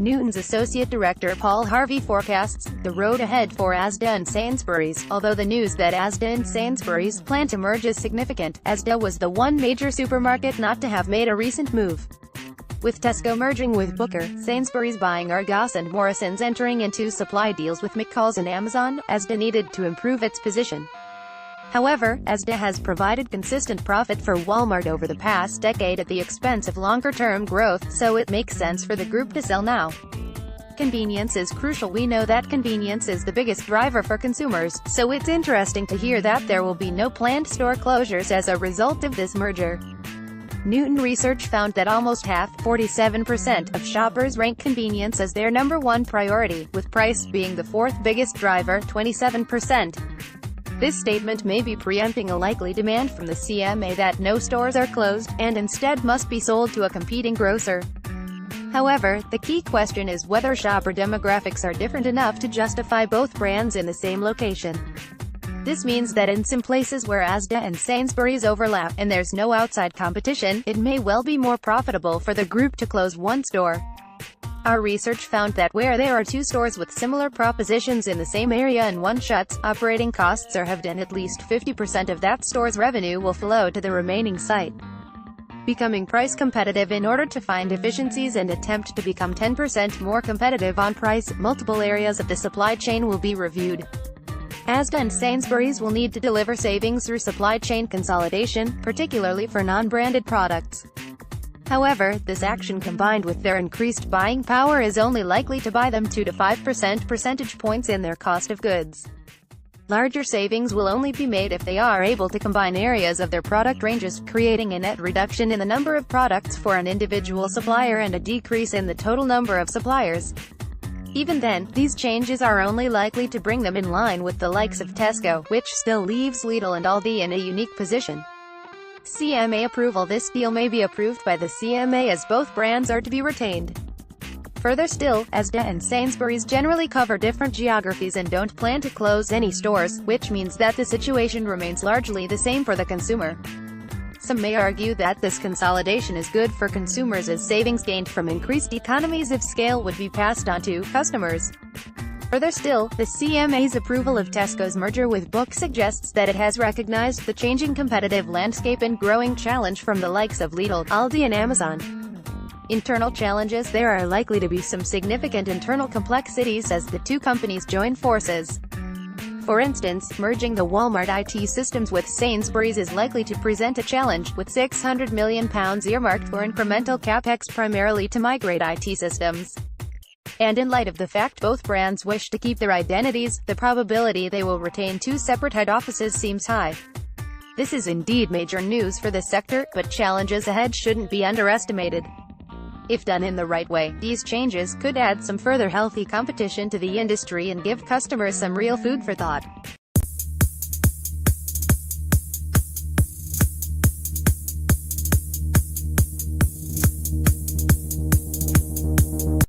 Newton's associate director Paul Harvey forecasts the road ahead for Asda and Sainsbury's. Although the news that Asda and Sainsbury's plan to merge is significant, Asda was the one major supermarket not to have made a recent move. With Tesco merging with Booker, Sainsbury's buying Argos and Morrison's entering into supply deals with McCall's and Amazon, Asda needed to improve its position. However, Asda has provided consistent profit for Walmart over the past decade at the expense of longer-term growth, so it makes sense for the group to sell now. Convenience is crucial. We know that convenience is the biggest driver for consumers, so it's interesting to hear that there will be no planned store closures as a result of this merger. Newton research found that almost half, 47%, of shoppers rank convenience as their number one priority, with price being the fourth biggest driver, 27%. This statement may be preempting a likely demand from the CMA that no stores are closed, and instead must be sold to a competing grocer. However, the key question is whether shopper demographics are different enough to justify both brands in the same location. This means that in some places where Asda and Sainsbury's overlap, and there's no outside competition, it may well be more profitable for the group to close one store. Our research found that where there are two stores with similar propositions in the same area and one shuts, operating costs are halved and at least 50% of that store's revenue will flow to the remaining site. Becoming price competitive in order to find efficiencies and attempt to become 10% more competitive on price, multiple areas of the supply chain will be reviewed. Asda and Sainsbury's will need to deliver savings through supply chain consolidation, particularly for non-branded products. However, this action combined with their increased buying power is only likely to buy them 2 to 5 percentage points in their cost of goods. Larger savings will only be made if they are able to combine areas of their product ranges, creating a net reduction in the number of products for an individual supplier and a decrease in the total number of suppliers. Even then, these changes are only likely to bring them in line with the likes of Tesco, which still leaves Lidl and Aldi in a unique position. CMA approval. This deal may be approved by the CMA as both brands are to be retained. Further still, Asda and Sainsbury's generally cover different geographies and don't plan to close any stores, which means that the situation remains largely the same for the consumer. Some may argue that this consolidation is good for consumers as savings gained from increased economies of scale would be passed on to customers. Further still, the CMA's approval of Tesco's merger with Book suggests that it has recognized the changing competitive landscape and growing challenge from the likes of Lidl, Aldi and Amazon. Internal challenges. There are likely to be some significant internal complexities as the two companies join forces. For instance, merging the Walmart IT systems with Sainsbury's is likely to present a challenge, with £600 million earmarked for incremental capex primarily to migrate IT systems. And in light of the fact both brands wish to keep their identities, the probability they will retain two separate head offices seems high. This is indeed major news for the sector, but challenges ahead shouldn't be underestimated. If done in the right way, these changes could add some further healthy competition to the industry and give customers some real food for thought.